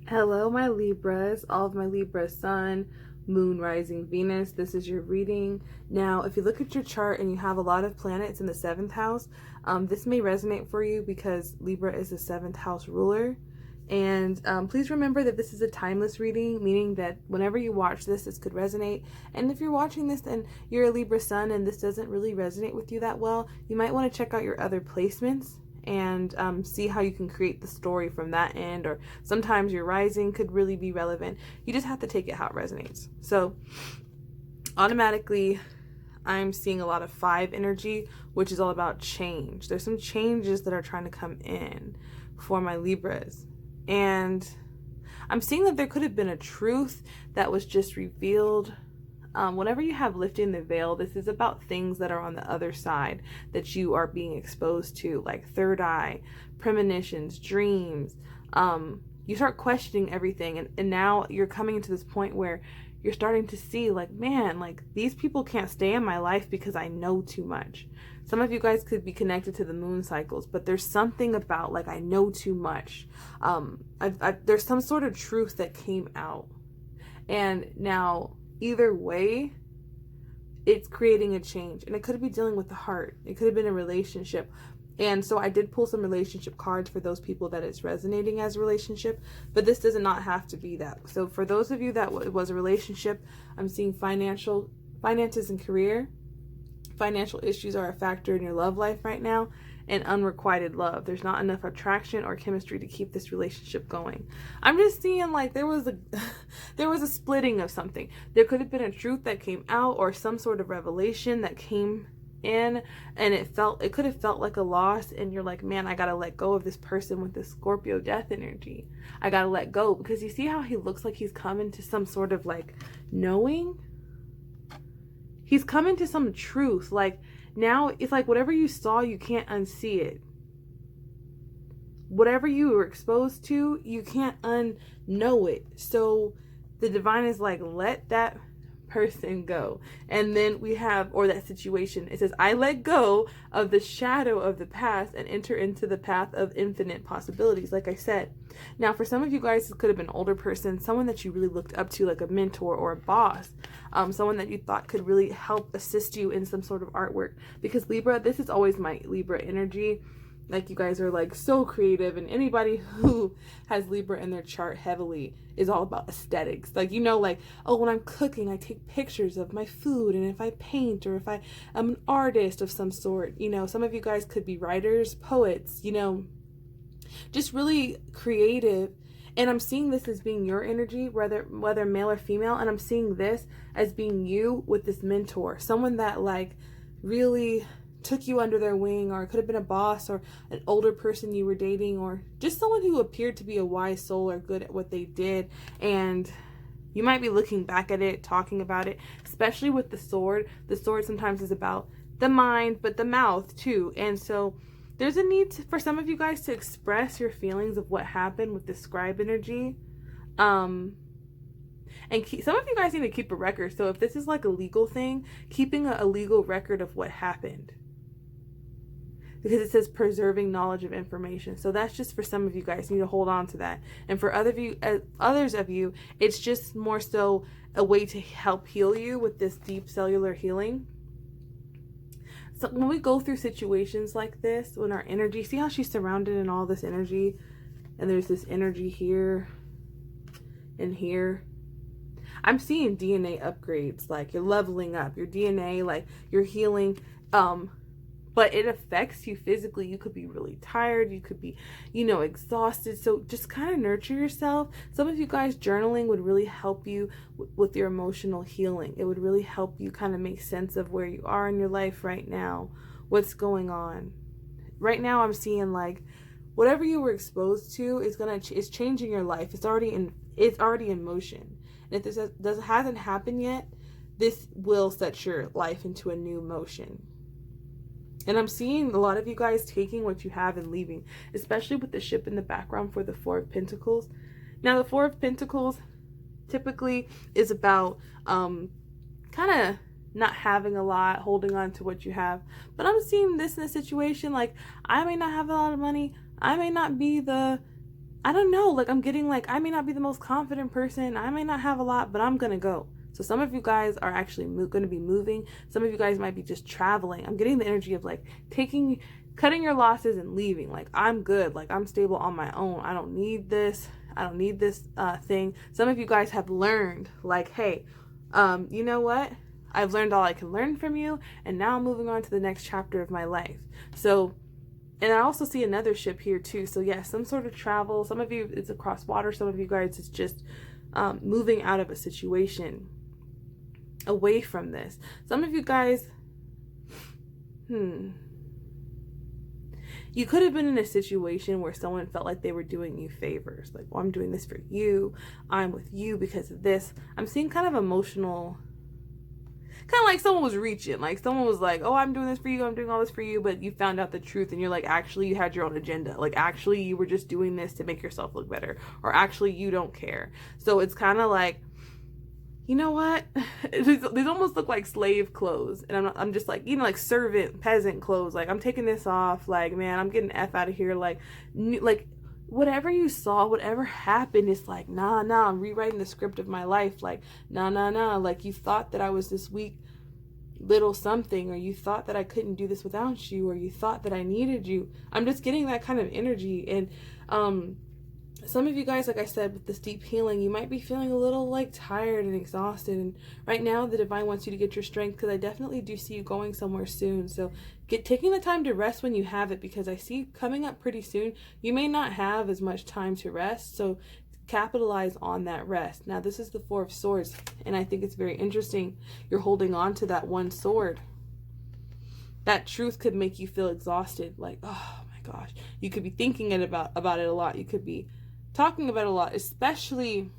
Hello, my Libras, all of my Libra Sun, Moon, Rising, Venus. This is your reading. Now, if you look at your chart and you have a lot of planets in the 7th house, this may resonate for you because Libra is the 7th house ruler. And please remember that this is a timeless reading, meaning that whenever you watch this could resonate. And if you're watching this and you're a Libra Sun and this doesn't really resonate with you that well, you might want to check out your other placements and see how you can create the story from that end. Or sometimes your rising could really be relevant. You just have to take it how it resonates. So automatically I'm seeing a lot of 5 energy, which is all about change. There's some changes that are trying to come in for my Libras, and I'm seeing that there could have been a truth that was just revealed. Whenever you have lifting the veil, this is about things that are on the other side that you are being exposed to, like third eye, premonitions, dreams. You start questioning everything, and now you're coming to this point where you're starting to see, like, man, like these people can't stay in my life because I know too much. Some of you guys could be connected to the moon cycles, but there's something about, like, I know too much. There's some sort of truth that came out, and now either way, it's creating a change. And it could be dealing with the heart. It could have been a relationship. And so I did pull some relationship cards for those people that it's resonating as a relationship, but this does not have to be that. So for those of you that it was a relationship, I'm seeing finances and career. Financial issues are a factor in your love life right now, and unrequited love. There's not enough attraction or chemistry to keep this relationship going. I'm just seeing like there was a splitting of something. There could have been a truth that came out or some sort of revelation that came in, and it could have felt like a loss, and you're like, man, I gotta let go of this person with this Scorpio death energy. I gotta let go, because you see how he looks like he's coming to some sort of like knowing. He's coming to some truth. Like, now it's like whatever you saw, you can't unsee it. Whatever you were exposed to, you can't unknow it. So the divine is like, let that person go. And then we have, or that situation, it says, I let go of the shadow of the past and enter into the path of infinite possibilities, like I said. Now, for some of you guys, it could have been an older person, someone that you really looked up to, like a mentor or a boss, someone that you thought could really help assist you in some sort of artwork. Because Libra, this is always my Libra energy. Like, you guys are like so creative, and anybody who has Libra in their chart heavily is all about aesthetics. Like, you know, like, oh, when I'm cooking, I take pictures of my food, and if I paint, or if I'm an artist of some sort, you know, some of you guys could be writers, poets, you know, just really creative. And I'm seeing this as being your energy, whether male or female, and I'm seeing this as being you with this mentor, someone that like really took you under their wing, or it could have been a boss or an older person you were dating, or just someone who appeared to be a wise soul or good at what they did. And you might be looking back at it, talking about it, especially with the sword. The sword sometimes is about the mind, but the mouth too. And so there's a need for some of you guys to express your feelings of what happened with the scribe energy. And some of you guys need to keep a record. So if this is like a legal thing, keeping a legal record of what happened, because it says preserving knowledge of information. So that's just for some of you guys. You need to hold on to that. And for others of you, it's just more so a way to help heal you with this deep cellular healing. So when we go through situations like this, when our energy, see how she's surrounded in all this energy, and there's this energy here and here. I'm seeing DNA upgrades, like you're leveling up your DNA, like you're healing, but it affects you physically. You could be really tired. You could be, you know, exhausted. So just kind of nurture yourself. Some of you guys, journaling would really help you with your emotional healing. It would really help you kind of make sense of where you are in your life right now, what's going on. Right now, I'm seeing like whatever you were exposed to is changing your life. It's already in motion. And if this hasn't happened yet, this will set your life into a new motion. And I'm seeing a lot of you guys taking what you have and leaving, especially with the ship in the background for the Four of Pentacles. Now, the Four of Pentacles typically is about kind of not having a lot, holding on to what you have. But I'm seeing this in a situation like I may not have a lot of money. I may not be the I don't know, like I'm getting like, I may not be the most confident person, I may not have a lot, but I'm gonna go. So some of you guys are actually going to be moving. Some of you guys might be just traveling. I'm getting the energy of like cutting your losses and leaving. Like, I'm good. Like, I'm stable on my own. I don't need this. I don't need this thing. Some of you guys have learned like, hey, you know what? I've learned all I can learn from you. And now I'm moving on to the next chapter of my life. So, and I also see another ship here too. So yeah, some sort of travel. Some of you it's across water. Some of you guys it's just moving out of a situation, away from this. Some of you guys, you could have been in a situation where someone felt like they were doing you favors. Like, well, I'm doing this for you. I'm with you because of this. I'm seeing kind of emotional, kind of like someone was reaching. Like someone was like, oh, I'm doing this for you. I'm doing all this for you. But you found out the truth and you're like, actually, you had your own agenda. Like, actually, you were just doing this to make yourself look better. Or actually, you don't care. So it's kind of like, you know what? These almost look like slave clothes. And I'm just like, you know, like servant, peasant clothes. Like, I'm taking this off. Like, man, I'm getting F out of here. Like whatever you saw, whatever happened, it's like, nah, I'm rewriting the script of my life. Like, nah. Like, you thought that I was this weak little something, or you thought that I couldn't do this without you, or you thought that I needed you. I'm just getting that kind of energy. And, some of you guys, like I said, with this deep healing, you might be feeling a little like tired and exhausted. And right now, the divine wants you to get your strength, because I definitely do see you going somewhere soon. So taking the time to rest when you have it, because I see coming up pretty soon, you may not have as much time to rest. So capitalize on that rest. Now, this is the Four of Swords, and I think it's very interesting. You're holding on to that one sword. That truth could make you feel exhausted. Like, oh my gosh, you could be thinking about it a lot. You could be talking about it a lot, especially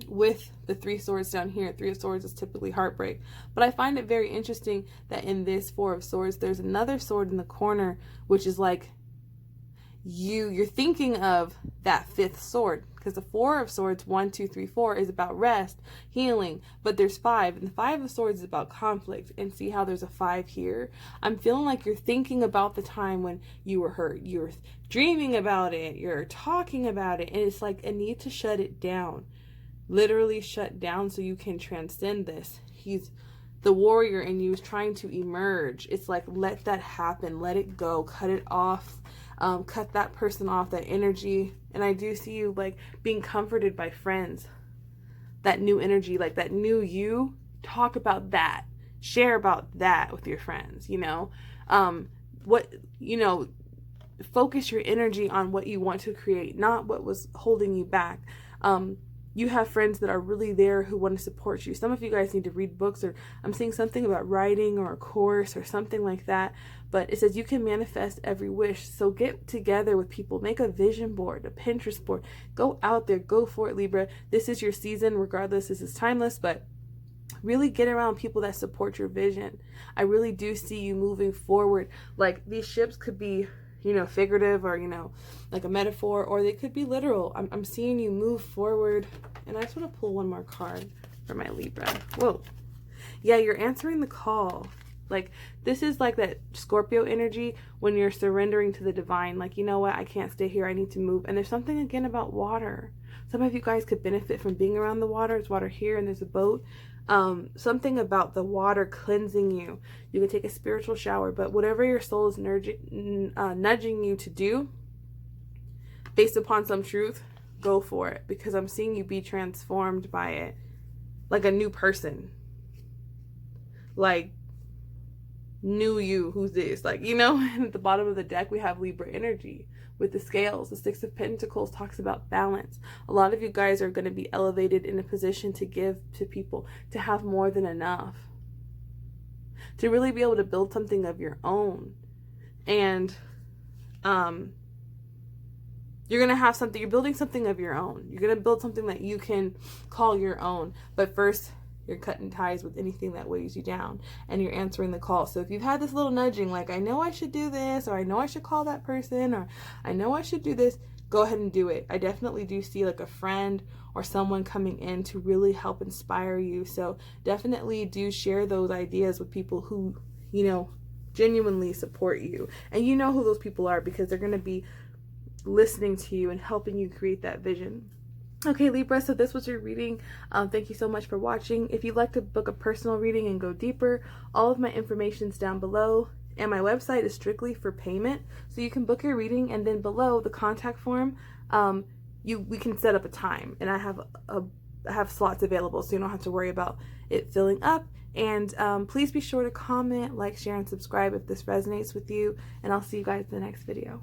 with the Three of Swords down here. Three of Swords is typically heartbreak. But I find it very interesting that in this Four of Swords, there's another sword in the corner, which is like you're thinking of that fifth sword. Because the Four of Swords, 1, 2, 3, 4, is about rest, healing. But there's 5. And the Five of Swords is about conflict. And see how there's a 5 here? I'm feeling like you're thinking about the time when you were hurt. You're dreaming about it. You're talking about it. And it's like a need to shut it down. Literally shut down so you can transcend this. The warrior in you is trying to emerge. It's like, let that happen. Let it go. Cut it off. Cut that person off, that energy. And I do see you like being comforted by friends. That new energy, like that new you. Talk about that. Share about that with your friends, you know. Focus your energy on what you want to create, not what was holding you back. You have friends that are really there who want to support you. Some of you guys need to read books, or I'm seeing something about writing or a course or something like that. But it says you can manifest every wish. So get together with people. Make a vision board, a Pinterest board. Go out there. Go for it, Libra. This is your season. Regardless, this is timeless. But really get around people that support your vision. I really do see you moving forward. Like, these ships could be, figurative, or, like a metaphor, or they could be literal. I'm seeing you move forward. And I just want to pull one more card for my Libra. Whoa. Yeah, you're answering the call. Like, this is like that Scorpio energy when you're surrendering to the divine. Like, you know what? I can't stay here. I need to move. And there's something again about water. Some of you guys could benefit from being around the water. There's water here and there's a boat. Something about the water cleansing you. You can take a spiritual shower, but whatever your soul is nudging you to do based upon some truth, go for it, because I'm seeing you be transformed by it, like a new person, like new you. Who's this? Like, and at the bottom of the deck we have Libra energy with the scales. The Six of Pentacles talks about balance. A lot of you guys are going to be elevated in a position to give to people, to have more than enough, to really be able to build something of your own. And you're going to have something, you're building something of your own. You're going to build something that you can call your own. But first, you're cutting ties with anything that weighs you down, and you're answering the call. So if you've had this little nudging, like, I know I should do this, or I know I should call that person, or I know I should do this, go ahead and do it. I definitely do see like a friend or someone coming in to really help inspire you. So definitely do share those ideas with people who, genuinely support you. And you know who those people are, because they're going to be listening to you and helping you create that vision. Okay, Libra, so this was your reading. Thank you so much for watching. If you'd like to book a personal reading and go deeper, all of my information's down below, and my website is strictly for payment. So you can book your reading, and then below the contact form, we can set up a time, and I have slots available, so you don't have to worry about it filling up. And please be sure to comment, like, share, and subscribe if this resonates with you, and I'll see you guys in the next video.